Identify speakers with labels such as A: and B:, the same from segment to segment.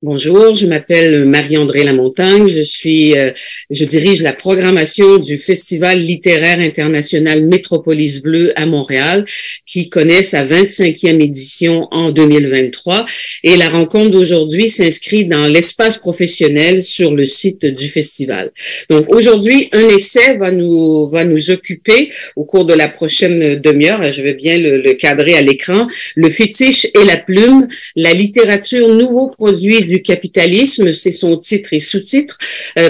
A: Bonjour, je m'appelle Marie-André Lamontagne. Je dirige la programmation du Festival littéraire international Métropolis Bleue à Montréal, qui connaît sa 25e édition en 2023. Et la rencontre d'aujourd'hui s'inscrit dans l'espace professionnel sur le site du festival. Donc aujourd'hui, un essai va nous occuper au cours de la prochaine demi-heure. Je vais bien le cadrer à l'écran. Le fétiche et la plume, la littérature nouveau produit du capitalisme, c'est son titre et sous-titre,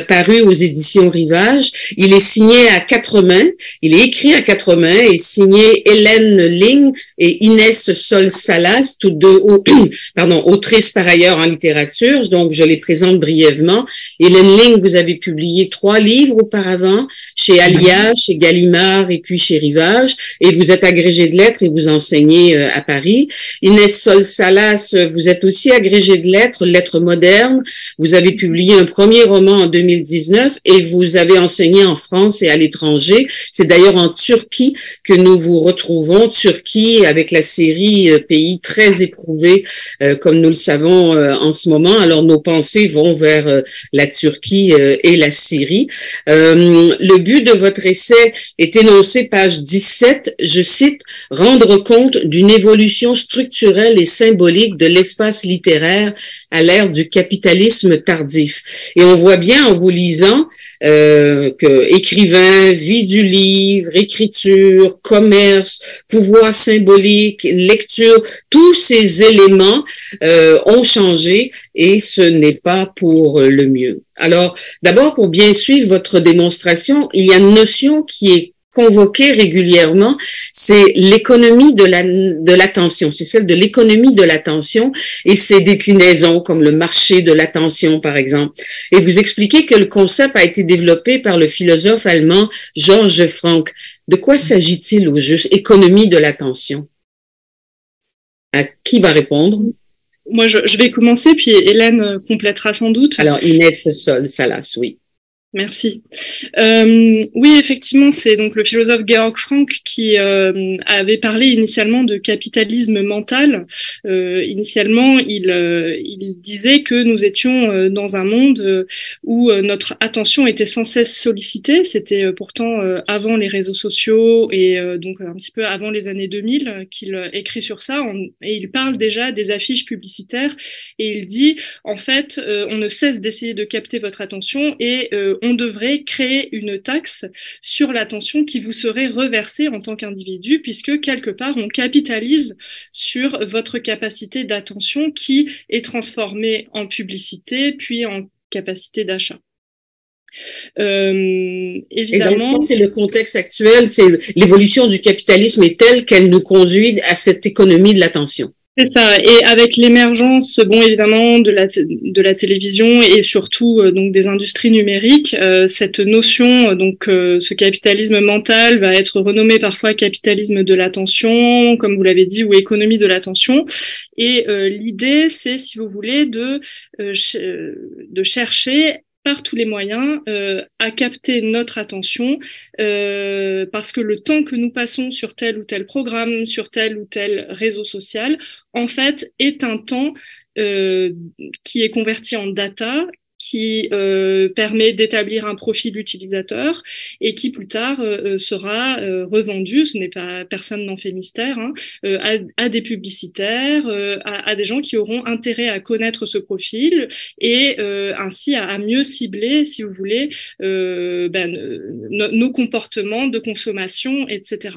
A: paru aux éditions Rivage. Il est signé à quatre mains, il est écrit à quatre mains et signé Hélène Ling et Inès Sol-Salas, toutes deux autrices par ailleurs en littérature, donc je les présente brièvement. Hélène Ling, vous avez publié 3 livres auparavant, chez Alia, chez Gallimard et puis chez Rivage, et vous êtes agrégée de lettres et vous enseignez à Paris. Inès Sol-Salas, vous êtes aussi agrégée de lettres modernes. Vous avez publié un premier roman en 2019 et vous avez enseigné en France et à l'étranger. C'est d'ailleurs en Turquie que nous vous retrouvons. Turquie avec la série Pays très éprouvé, comme nous le savons en ce moment. Alors nos pensées vont vers la Turquie et la Syrie. Le but de votre essai est énoncé page 17, je cite, « Rendre compte d'une évolution structurelle et symbolique de l'espace littéraire à l'ère du capitalisme tardif ». Et on voit bien en vous lisant que écrivain, vie du livre, écriture, commerce, pouvoir symbolique, lecture, tous ces éléments ont changé et ce n'est pas pour le mieux. Alors, d'abord, pour bien suivre votre démonstration, il y a une notion qui est convoquée régulièrement, c'est l'économie de l'attention, c'est celle de l'économie de l'attention et ses déclinaisons comme le marché de l'attention par exemple. Et vous expliquez que le concept a été développé par le philosophe allemand Georges Frank. De quoi s'agit-il au juste? Économie de l'attention. À qui va répondre?
B: Moi, je vais commencer, puis Hélène complétera sans doute.
A: Alors, Inès Sol-Salas, oui.
B: Merci. Oui, effectivement, c'est donc le philosophe Georg Frank qui avait parlé initialement de capitalisme mental. Initialement, il disait que nous étions dans un monde où notre attention était sans cesse sollicitée. C'était pourtant avant les réseaux sociaux et donc un petit peu avant les années 2000 qu'il écrit sur ça. Et il parle déjà des affiches publicitaires et il dit, en fait, on ne cesse d'essayer de capter votre attention et on devrait créer une taxe sur l'attention qui vous serait reversée en tant qu'individu, puisque quelque part, on capitalise sur votre capacité d'attention qui est transformée en publicité, puis en capacité d'achat.
A: Évidemment. Et donc, c'est le contexte actuel, c'est l'évolution du capitalisme est telle qu'elle nous conduit à cette économie de l'attention.
B: C'est ça. Et avec l'émergence, bon, évidemment, de la télévision et surtout donc des industries numériques, cette notion, donc ce capitalisme mental va être renommé parfois capitalisme de l'attention, comme vous l'avez dit, ou économie de l'attention. Et l'idée, c'est, si vous voulez, de chercher par tous les moyens à capter notre attention parce que le temps que nous passons sur tel ou tel programme, sur tel ou tel réseau social, en fait, est un temps qui est converti en data, qui permet d'établir un profil utilisateur et qui plus tard sera revendu, ce n'est pas, personne n'en fait mystère, hein, à des publicitaires, à des gens qui auront intérêt à connaître ce profil et ainsi à mieux cibler, si vous voulez, nos comportements de consommation, etc.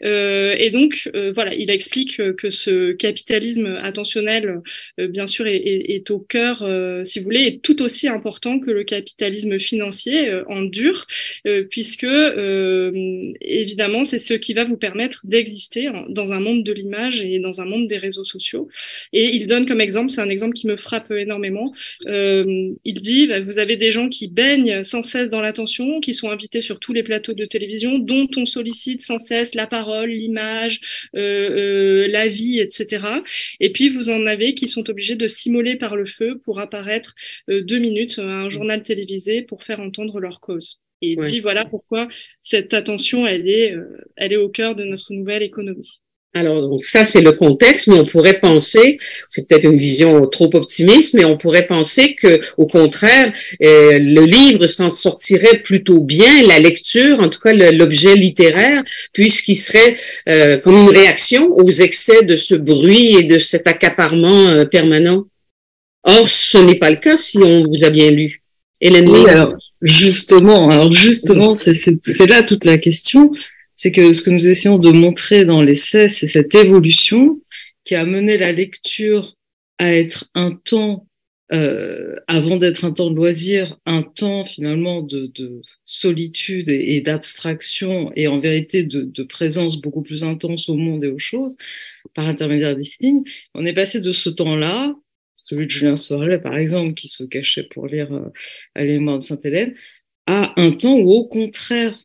B: Et donc, voilà, il explique que ce capitalisme attentionnel, bien sûr, est au cœur, si vous voulez, est tout aussi important que le capitalisme financier en dur, puisque évidemment c'est ce qui va vous permettre d'exister dans un monde de l'image et dans un monde des réseaux sociaux. Et il donne comme exemple, c'est un exemple qui me frappe énormément, il dit vous avez des gens qui baignent sans cesse dans l'attention, qui sont invités sur tous les plateaux de télévision, dont on sollicite sans cesse la parole, l'image, la vie, etc. Et puis vous en avez qui sont obligés de s'immoler par le feu pour apparaître 2 minutes à un journal télévisé pour faire entendre leur cause. Et il dit voilà pourquoi cette attention elle est au cœur de notre nouvelle économie.
A: Alors, donc ça, c'est le contexte, mais on pourrait penser, c'est peut-être une vision trop optimiste, mais on pourrait penser que, au contraire, le livre s'en sortirait plutôt bien, la lecture, en tout cas l'objet littéraire, puisqu'il serait comme une réaction aux excès de ce bruit et de cet accaparement permanent. Or, ce n'est pas le cas si on vous a bien lu. Hélène
C: Oui,
A: Lee.
C: alors justement, c'est là toute la question. C'est que ce que nous essayons de montrer dans l'essai, c'est cette évolution qui a mené la lecture à être un temps, avant d'être un temps de loisir, un temps finalement de solitude et d'abstraction et en vérité de présence beaucoup plus intense au monde et aux choses par intermédiaire des signes. On est passé de ce temps-là, celui de Julien Sorel par exemple, qui se cachait pour lire à les Mémoires de Sainte-Hélène, à un temps où au contraire,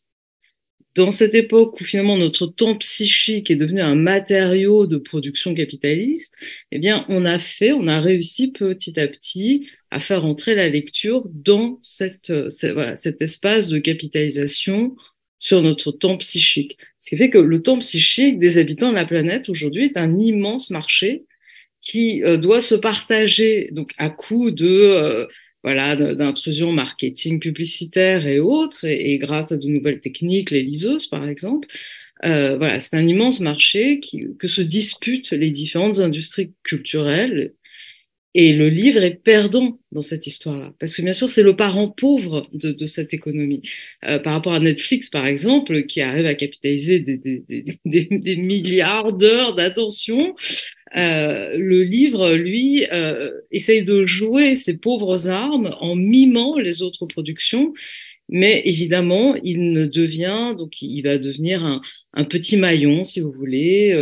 C: dans cette époque où finalement notre temps psychique est devenu un matériau de production capitaliste, eh bien, on a réussi petit à petit à faire entrer la lecture dans cet espace de capitalisation sur notre temps psychique. Ce qui fait que le temps psychique des habitants de la planète aujourd'hui est un immense marché qui doit se partager donc à coup de d'intrusion marketing publicitaire et autres, et grâce à de nouvelles techniques, les liseuses par exemple. C'est un immense marché que se disputent les différentes industries culturelles, et le livre est perdant dans cette histoire-là, parce que bien sûr c'est le parent pauvre de cette économie. Par rapport à Netflix par exemple, qui arrive à capitaliser des milliards d'heures d'attention, le livre, lui, essaye de jouer ses pauvres armes en mimant les autres productions, mais évidemment, il va devenir un petit maillon, si vous voulez,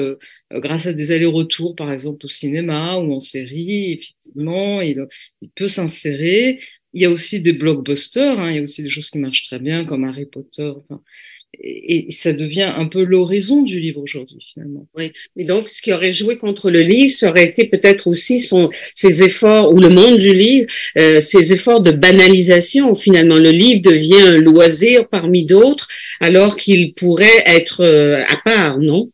C: grâce à des allers-retours, par exemple au cinéma ou en série. Effectivement, il peut s'insérer. Il y a aussi des blockbusters, hein, il y a aussi des choses qui marchent très bien, comme Harry Potter. Enfin, et ça devient un peu l'horizon du livre aujourd'hui, finalement.
A: Oui. Et donc, ce qui aurait joué contre le livre, ça aurait été peut-être aussi ses efforts, ou le monde du livre, ses efforts de banalisation. Finalement, le livre devient un loisir parmi d'autres, alors qu'il pourrait être à part, non?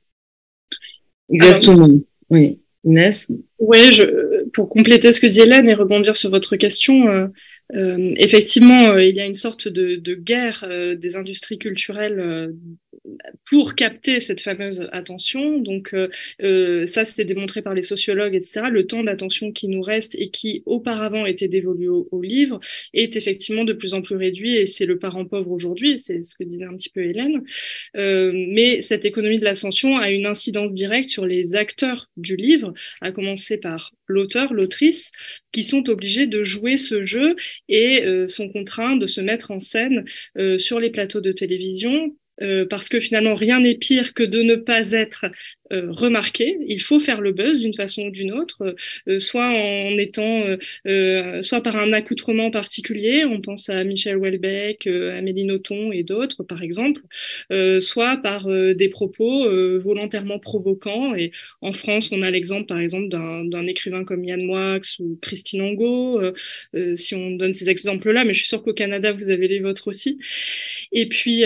C: Exactement. Alors, oui. Inès?
B: Oui, pour compléter ce que dit Hélène et rebondir sur votre question, effectivement, il y a une sorte de guerre des industries culturelles pour capter cette fameuse attention. Donc ça, c'était démontré par les sociologues, etc. Le temps d'attention qui nous reste et qui auparavant était dévolu au livre est effectivement de plus en plus réduit, et c'est le parent pauvre aujourd'hui, c'est ce que disait un petit peu Hélène. Mais cette économie de l'attention a une incidence directe sur les acteurs du livre, à commencer par l'auteur, l'autrice, qui sont obligés de jouer ce jeu et sont contraints de se mettre en scène sur les plateaux de télévision, parce que finalement rien n'est pire que de ne pas être remarqué. Il faut faire le buzz d'une façon ou d'une autre, soit en étant, soit par un accoutrement particulier, on pense à Michel Houellebecq, Amélie Nothomb et d'autres par exemple, soit par des propos volontairement provoquants. Et en France, on a l'exemple par exemple d'un écrivain comme Yann Moix ou Christine Angot, si on donne ces exemples-là, mais je suis sûre qu'au Canada vous avez les vôtres aussi. Et puis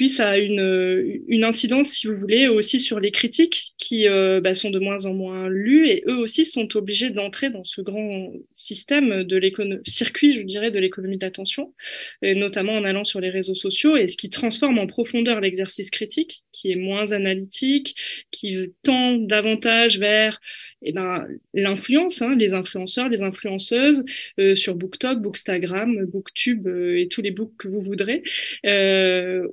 B: ça a une incidence, si vous voulez, aussi sur les critiques qui sont de moins en moins lus, et eux aussi sont obligés d'entrer dans ce grand système de circuit, je dirais, de l'économie de l'attention, notamment en allant sur les réseaux sociaux, et ce qui transforme en profondeur l'exercice critique, qui est moins analytique, qui tend davantage vers l'influence, hein, les influenceurs, les influenceuses, sur BookTok, Bookstagram, Booktube et tous les books que vous voudrez,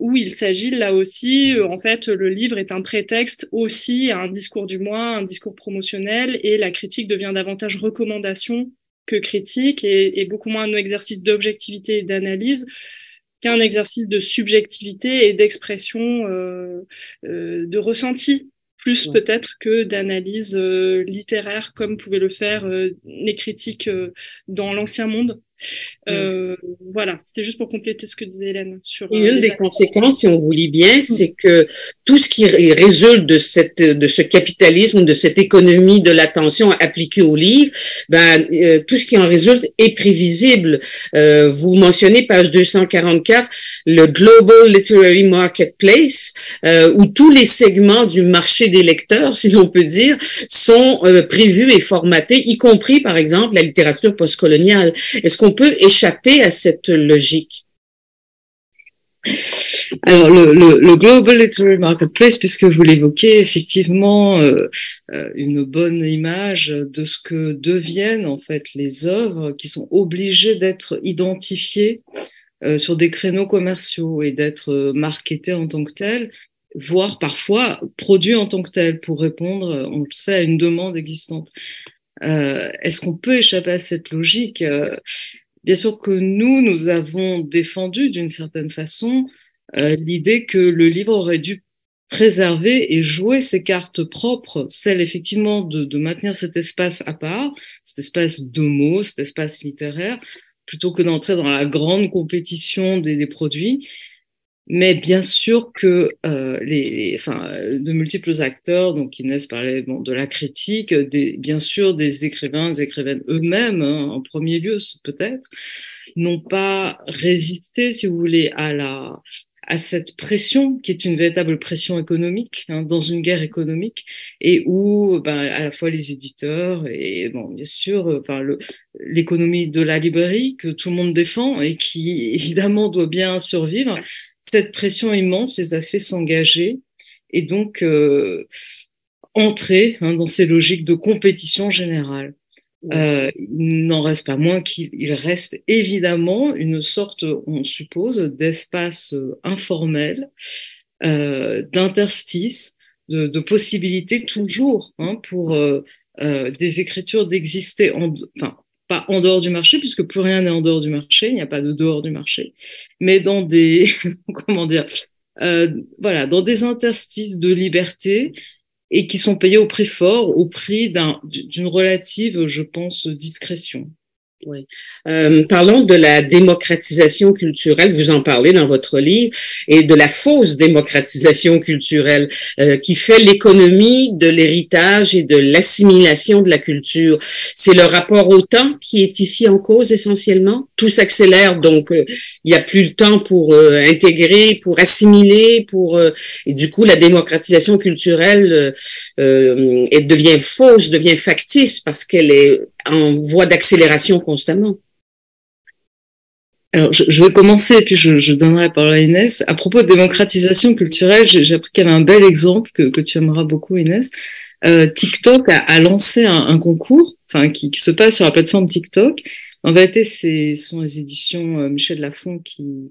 B: où il s'agit là aussi, en fait, le livre est un prétexte aussi à un discours du moi, un discours promotionnel, et la critique devient davantage recommandation que critique, et beaucoup moins un exercice d'objectivité et d'analyse qu'un exercice de subjectivité et d'expression de ressenti, plus peut-être que d'analyse littéraire, comme pouvaient le faire les critiques dans l'ancien monde. Voilà, c'était juste pour compléter ce que disait Hélène sur.
A: Et une des conséquences, si on vous lit bien, c'est que tout ce qui résulte de ce capitalisme, de cette économie de l'attention appliquée au livre, tout ce qui en résulte est prévisible. Vous mentionnez page 244 le Global Literary Marketplace, où tous les segments du marché des lecteurs, si l'on peut dire, sont prévus et formatés, y compris, par exemple, la littérature postcoloniale. Est-ce qu'on peut échapper à cette logique?
C: Alors, le Global Literary Marketplace, puisque vous l'évoquez, effectivement, une bonne image de ce que deviennent en fait les œuvres qui sont obligées d'être identifiées sur des créneaux commerciaux et d'être marketées en tant que telles, voire parfois produits en tant que telles pour répondre, on le sait, à une demande existante. Est-ce qu'on peut échapper à cette logique? Bien sûr que nous avons défendu d'une certaine façon l'idée que le livre aurait dû préserver et jouer ses cartes propres, celle effectivement de maintenir cet espace à part, cet espace de mots, cet espace littéraire, plutôt que d'entrer dans la grande compétition des produits. Mais bien sûr que de multiples acteurs, donc Inès parlait de la critique, bien sûr des écrivains, des écrivaines eux-mêmes, hein, en premier lieu peut-être, n'ont pas résisté, si vous voulez, à cette pression qui est une véritable pression économique, hein, dans une guerre économique, et où à la fois les éditeurs et bien sûr l'économie de la librairie que tout le monde défend et qui évidemment doit bien survivre. Cette pression immense les a fait s'engager et donc entrer dans ces logiques de compétition générale. Il n'en reste pas moins qu'il reste évidemment une sorte, on suppose, d'espace informel, d'interstice, de possibilités toujours pour des écritures d'exister pas en dehors du marché, puisque plus rien n'est en dehors du marché, il n'y a pas de dehors du marché, mais dans des, dans des interstices de liberté et qui sont payés au prix fort, au prix d'une relative, je pense, discrétion.
A: Oui. Parlons de la démocratisation culturelle, vous en parlez dans votre livre, et de la fausse démocratisation culturelle qui fait l'économie de l'héritage et de l'assimilation de la culture. C'est le rapport au temps qui est ici en cause essentiellement. Tout s'accélère, donc il n'y a plus le temps pour intégrer, pour assimiler, et du coup la démocratisation culturelle elle devient fausse, devient factice parce qu'elle est en voie d'accélération constamment.
C: Alors, je vais commencer et puis je donnerai la parole à Inès. À propos de démocratisation culturelle, j'ai appris qu'il y avait un bel exemple que tu aimeras beaucoup, Inès. TikTok a lancé un concours qui se passe sur la plateforme TikTok. En vérité, ce sont les éditions Michel Lafon qui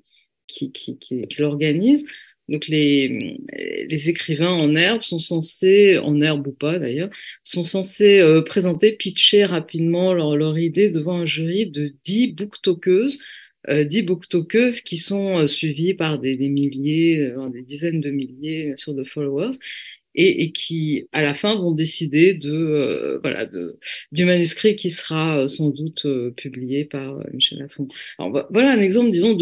C: l'organisent. Donc les écrivains en herbe sont censés, en herbe ou pas d'ailleurs, sont censés présenter, pitcher rapidement leur idée devant un jury de 10 booktokeuses, 10 booktokeuses qui sont suivies par des milliers, des dizaines de milliers bien sûr, de followers et qui à la fin vont décider du manuscrit qui sera sans doute publié par Michel Lafon. Alors voilà un exemple, disons,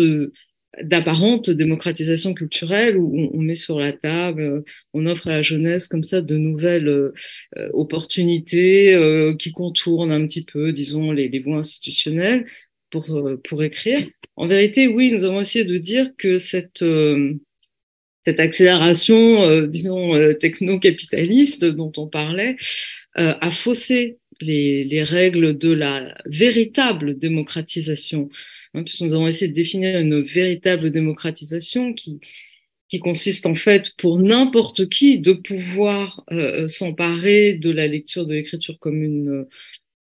C: d'apparente démocratisation culturelle où on met sur la table, on offre à la jeunesse comme ça de nouvelles opportunités qui contournent un petit peu, disons, les voies institutionnelles pour écrire. En vérité, oui, nous avons essayé de dire que cette accélération, disons, techno-capitaliste dont on parlait, a faussé les règles de la véritable démocratisation. Puisque nous avons essayé de définir une véritable démocratisation qui consiste en fait pour n'importe qui de pouvoir s'emparer de la lecture de l'écriture comme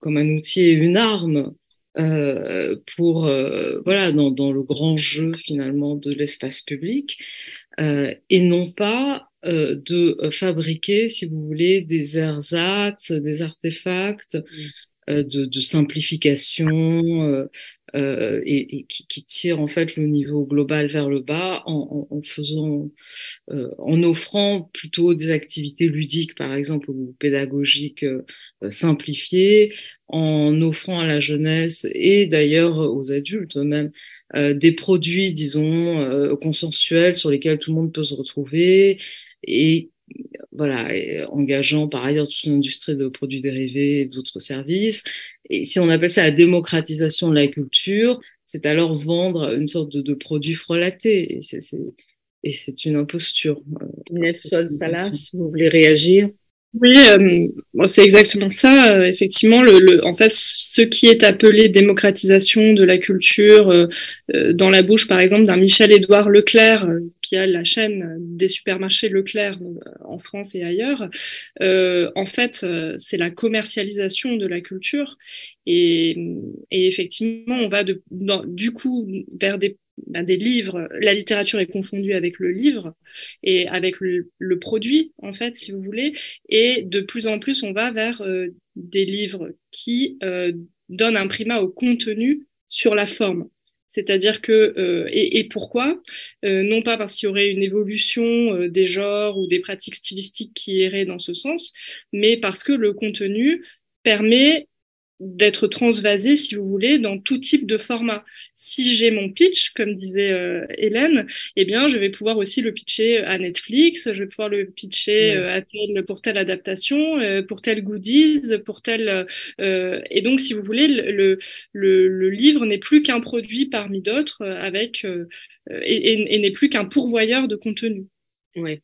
C: un outil et une arme dans le grand jeu finalement de l'espace public et non pas de fabriquer, si vous voulez, des ersatz, des artefacts de simplification et qui tire en fait le niveau global vers le bas en faisant, en offrant plutôt des activités ludiques par exemple ou pédagogiques simplifiées, en offrant à la jeunesse et d'ailleurs aux adultes même des produits disons consensuels sur lesquels tout le monde peut se retrouver et voilà, et engageant par ailleurs toute une industrie de produits dérivés et d'autres services. Et si on appelle ça la démocratisation de la culture, c'est alors vendre une sorte de produit frelaté. Et c'est une imposture.
A: Inès Salas, vous voulez réagir?
B: Oui, bon, c'est exactement ça. Effectivement, en fait, ce qui est appelé démocratisation de la culture, dans la bouche, par exemple, d'un Michel-Édouard Leclerc, qui a la chaîne des supermarchés Leclerc en France et ailleurs, en fait, c'est la commercialisation de la culture. Et effectivement, on va du coup vers des livres. La littérature est confondue avec le livre et avec le produit, en fait, si vous voulez. Et de plus en plus, on va vers des livres qui donnent un primat au contenu sur la forme. C'est-à-dire que, et pourquoi non pas parce qu'il y aurait une évolution des genres ou des pratiques stylistiques qui iraient dans ce sens, mais parce que le contenu permet d'être transvasé, si vous voulez, dans tout type de format. Si j'ai mon pitch, comme disait Hélène, eh bien, je vais pouvoir aussi le pitcher à Netflix, je vais pouvoir le pitcher pour telle adaptation, pour tel goodies, pour tel... et donc, si vous voulez, le livre n'est plus qu'un produit parmi d'autres et n'est plus qu'un pourvoyeur de contenu.
A: Oui.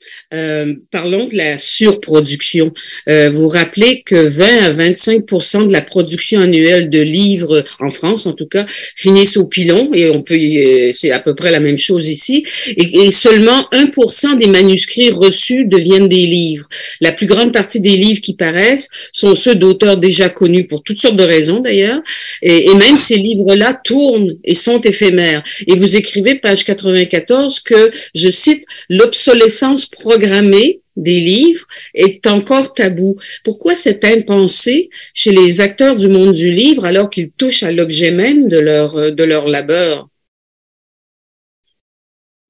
A: Parlons de la surproduction. Vous rappelez que 20 à 25% de la production annuelle de livres, en France en tout cas, finissent au pilon, et c'est à peu près la même chose ici, et seulement 1% des manuscrits reçus deviennent des livres. La plus grande partie des livres qui paraissent sont ceux d'auteurs déjà connus pour toutes sortes de raisons d'ailleurs, et même ces livres-là tournent et sont éphémères. Et vous écrivez, page 94, que, je cite, l'obsolescence programmée des livres est encore tabou. Pourquoi cette impensée chez les acteurs du monde du livre alors qu'ils touchent à l'objet même de leur labeur?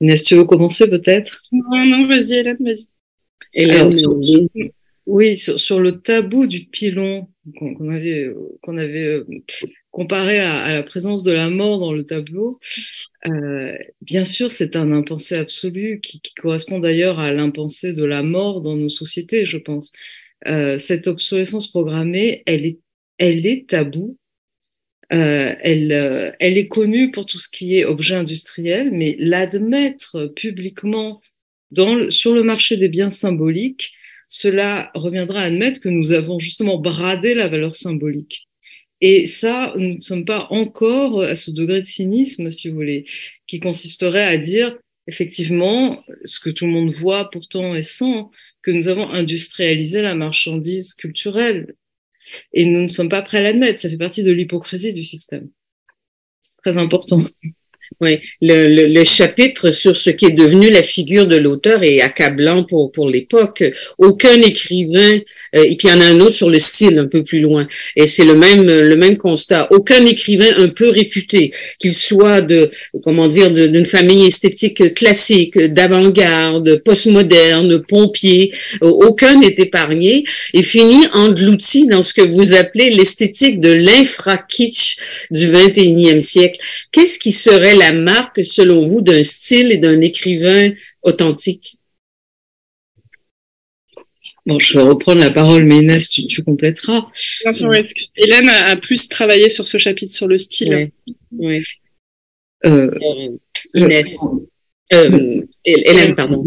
C: Inès, tu veux commencer peut-être?
B: Non, vas-y Hélène, vas-y.
A: Hélène,
C: oui, sur le tabou du pilon qu'on avait comparé à la présence de la mort dans le tableau, bien sûr, c'est un impensé absolu qui correspond d'ailleurs à l'impensé de la mort dans nos sociétés, je pense. Cette obsolescence programmée, elle est taboue. Elle est connue pour tout ce qui est objet industriel, mais l'admettre publiquement sur le marché des biens symboliques, cela reviendra à admettre que nous avons justement bradé la valeur symbolique. Et ça, nous ne sommes pas encore à ce degré de cynisme, si vous voulez, qui consisterait à dire, effectivement, ce que tout le monde voit pourtant et sent, que nous avons industrialisé la marchandise culturelle. Et nous ne sommes pas prêts à l'admettre. Ça fait partie de l'hypocrisie du système. C'est très important.
A: Oui, le chapitre sur ce qui est devenu la figure de l'auteur est accablant pour l'époque. Aucun écrivain, et puis il y en a un autre sur le style un peu plus loin, et c'est le même constat. Aucun écrivain un peu réputé, qu'il soit d'une famille esthétique classique, d'avant-garde, postmoderne, pompier, aucun n'est épargné et finit englouti dans ce que vous appelez l'esthétique de l'infra-kitsch du 21e siècle. Qu'est-ce qui serait la marque, selon vous, d'un style et d'un écrivain authentique?
C: Bon, je vais reprendre la parole, mais Inès, tu compléteras.
B: Bien sûr, oui. Hélène a plus travaillé sur ce chapitre, sur le style.
A: Oui. Inès. Hélène, pardon.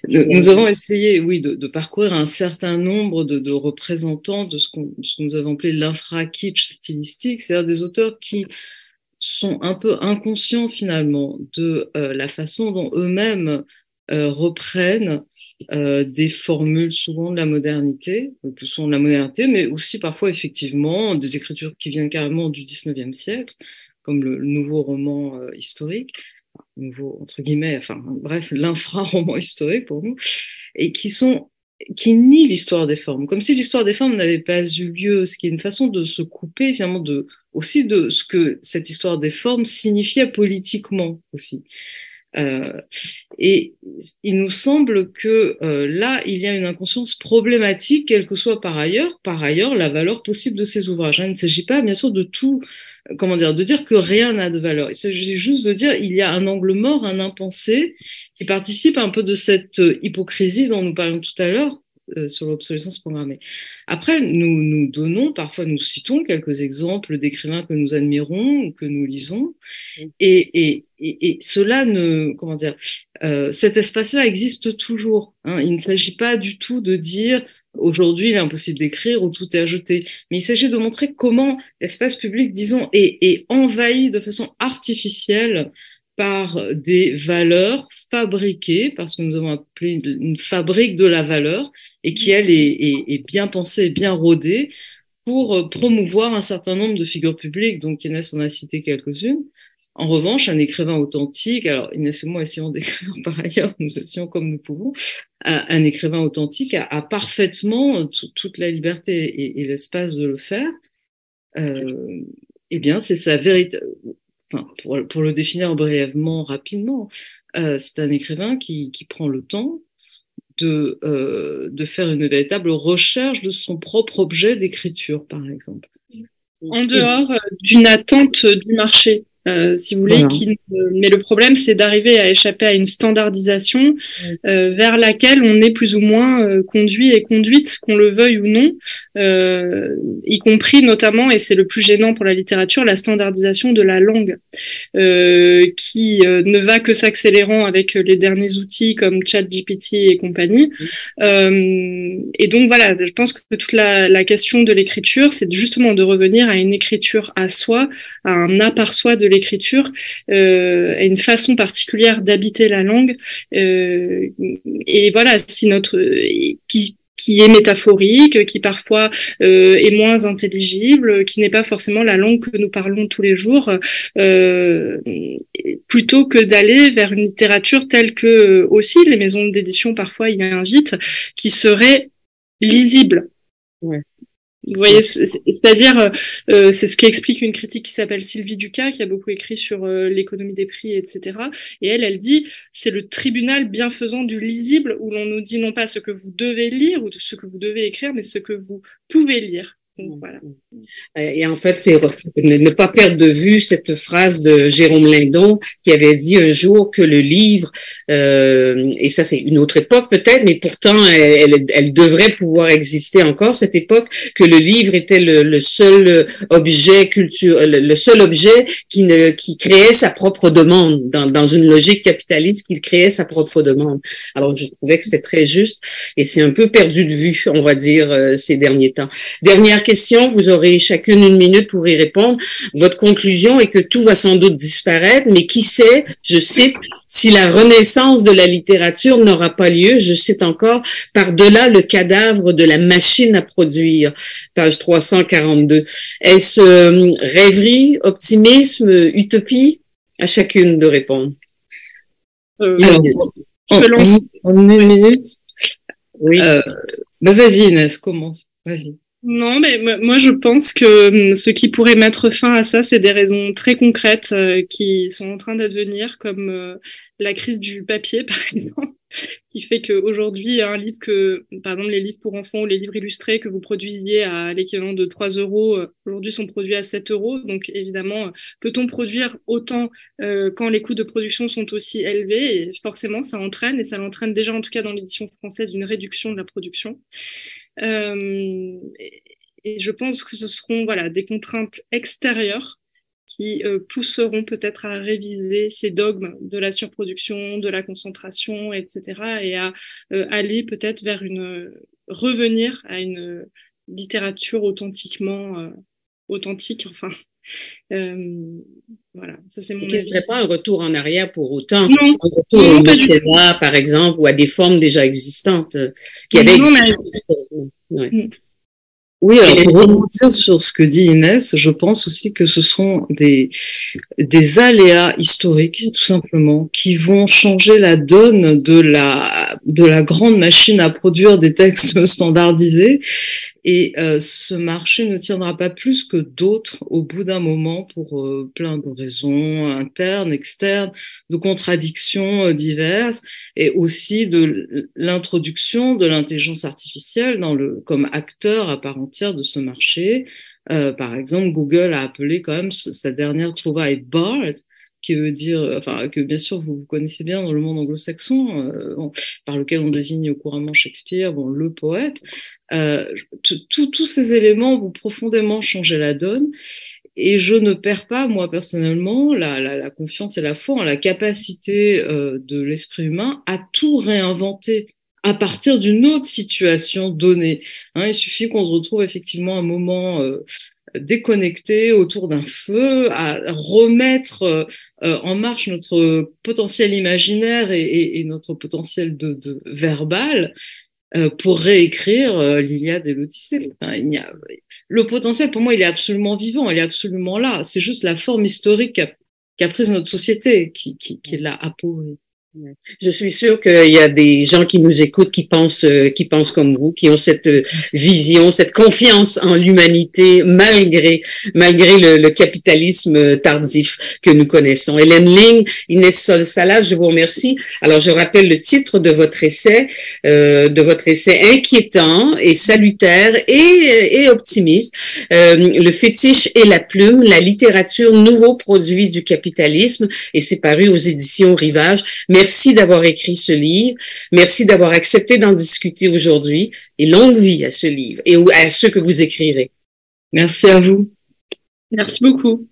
C: Nous avons essayé, oui, de parcourir un certain nombre de représentants de ce que nous avons appelé l'infra-kitsch stylistique, c'est-à-dire des auteurs qui sont un peu inconscients finalement de la façon dont eux-mêmes reprennent des formules souvent de la modernité, le plus souvent de la modernité, mais aussi parfois effectivement des écritures qui viennent carrément du 19e siècle, comme le nouveau roman historique, nouveau entre guillemets, enfin bref, l'infra-roman historique pour nous, et qui sont qui nie l'histoire des formes, comme si l'histoire des formes n'avait pas eu lieu, ce qui est une façon de se couper finalement aussi de ce que cette histoire des formes signifiait politiquement aussi. Et il nous semble que là, il y a une inconscience problématique, quelle que soit par ailleurs, la valeur possible de ces ouvrages. Il ne s'agit pas, bien sûr, de tout, de dire que rien n'a de valeur. Il s'agit juste de dire il y a un angle mort, un impensé, qui participe un peu de cette hypocrisie dont nous parlions tout à l'heure sur l'obsolescence programmée. Après, parfois nous citons quelques exemples d'écrivains que nous admirons ou que nous lisons, et cela cet espace-là existe toujours. Il ne s'agit pas du tout de dire aujourd'hui il est impossible d'écrire ou tout est à jeter, mais il s'agit de montrer comment l'espace public, disons, est envahi de façon artificielle par des valeurs fabriquées, parce que nous avons appelé une fabrique de la valeur, et qui, elle, est bien pensée, bien rodée, pour promouvoir un certain nombre de figures publiques, donc Inès en a cité quelques-unes. En revanche, un écrivain authentique, alors Inès et moi essayons d'écrire par ailleurs, nous essayons comme nous pouvons, un écrivain authentique a parfaitement toute la liberté et l'espace de le faire. Eh bien, c'est sa vérité. Enfin, pour le définir brièvement, rapidement, c'est un écrivain qui prend le temps de faire une véritable recherche de son propre objet d'écriture, par exemple.
B: En dehors d'une attente du marché. Si vous voulez, voilà. Mais le problème, c'est d'arriver à échapper à une standardisation vers laquelle on est plus ou moins conduit et conduite, qu'on le veuille ou non, y compris notamment, et c'est le plus gênant pour la littérature, la standardisation de la langue, qui ne va que s'accélérant avec les derniers outils comme ChatGPT et compagnie. Et donc voilà, je pense que toute la question de l'écriture, c'est justement de revenir à une écriture à soi, à un à part soi de l'écriture, à une façon particulière d'habiter la langue, et voilà, si qui est métaphorique, qui parfois est moins intelligible, qui n'est pas forcément la langue que nous parlons tous les jours, plutôt que d'aller vers une littérature telle que aussi les maisons d'édition parfois y invitent, qui serait lisible.
A: Ouais.
B: Vous voyez, c'est-à-dire, c'est ce qu'explique une critique qui s'appelle Sylvie Ducas, qui a beaucoup écrit sur l'économie des prix, etc. Et elle dit, c'est le tribunal bienfaisant du lisible, où l'on nous dit non pas ce que vous devez lire ou ce que vous devez écrire, mais ce que vous pouvez lire. Donc, voilà.
A: Et en fait, c'est ne pas perdre de vue cette phrase de Jérôme Lindon qui avait dit un jour que le livre, et ça c'est une autre époque peut-être, mais pourtant elle devrait pouvoir exister encore cette époque, que le livre était le seul objet le seul objet qui créait sa propre demande dans une logique capitaliste, qui créait sa propre demande. Alors je trouvais que c'était très juste et c'est un peu perdu de vue, on va dire, ces derniers temps. Dernière question, vous aurez chacune 1 minute pour y répondre. Votre conclusion est que tout va sans doute disparaître, mais qui sait, je cite, si la renaissance de la littérature n'aura pas lieu, je cite encore, par-delà le cadavre de la machine à produire, page 342. Est-ce rêverie, optimisme, utopie? À chacune de répondre.
C: Alors, en 1 minute.
A: Oui.
C: Vas-y Inès, commence. Vas-y.
B: Non, mais moi je pense que ce qui pourrait mettre fin à ça, c'est des raisons très concrètes qui sont en train d'advenir, comme la crise du papier, par exemple, qui fait qu'aujourd'hui, un livre par exemple, les livres pour enfants ou les livres illustrés que vous produisiez à l'équivalent de 3 €, aujourd'hui sont produits à 7 €. Donc évidemment, peut-on produire autant quand les coûts de production sont aussi élevés? Et forcément, ça entraîne, et ça l'entraîne déjà en tout cas dans l'édition française, une réduction de la production. Et je pense que ce seront des contraintes extérieures qui pousseront peut-être à réviser ces dogmes de la surproduction, de la concentration, etc. et à aller peut-être vers revenir à une littérature authentique, enfin. Voilà, ça c'est mon avis.
A: Ce ne serait pas un retour en arrière pour autant,
B: non,
A: un retour au mécénat, par exemple, ou à des formes déjà existantes qui avaient existé. Ouais.
C: Oui, alors pour rebondir sur ce que dit Inès, je pense aussi que ce sont des aléas historiques, tout simplement, qui vont changer la donne de la grande machine à produire des textes standardisés. Et ce marché ne tiendra pas plus que d'autres au bout d'un moment pour plein de raisons internes, externes, de contradictions diverses, et aussi de l'introduction de l'intelligence artificielle comme acteur à part entière de ce marché. Par exemple, Google a appelé quand même sa dernière trouvaille BART, qui veut dire, enfin, que bien sûr vous connaissez bien dans le monde anglo-saxon, par lequel on désigne couramment Shakespeare, le poète. Tous ces éléments vont profondément changer la donne, et je ne perds pas, moi personnellement, la confiance et la foi en la capacité de l'esprit humain à tout réinventer à partir d'une autre situation donnée. Il suffit qu'on se retrouve effectivement un moment déconnecté autour d'un feu, à remettre en marche notre potentiel imaginaire et notre potentiel de verbal pour réécrire l'Iliade et l'Odyssée. Le potentiel, pour moi, il est absolument vivant, il est absolument là. C'est juste la forme historique qu'a prise notre société qui l'a appauvri.
A: Je suis sûre qu'il y a des gens qui nous écoutent, qui pensent comme vous, qui ont cette vision, cette confiance en l'humanité, malgré le capitalisme tardif que nous connaissons. Hélène Ling, Inès Solsala, je vous remercie. Alors, je rappelle le titre de votre essai inquiétant et salutaire et optimiste. Le fétiche et la plume, la littérature, nouveau produit du capitalisme, et c'est paru aux éditions Rivage. Merci d'avoir écrit ce livre. Merci d'avoir accepté d'en discuter aujourd'hui. Et longue vie à ce livre et à ceux que vous écrirez.
C: Merci à vous.
B: Merci beaucoup.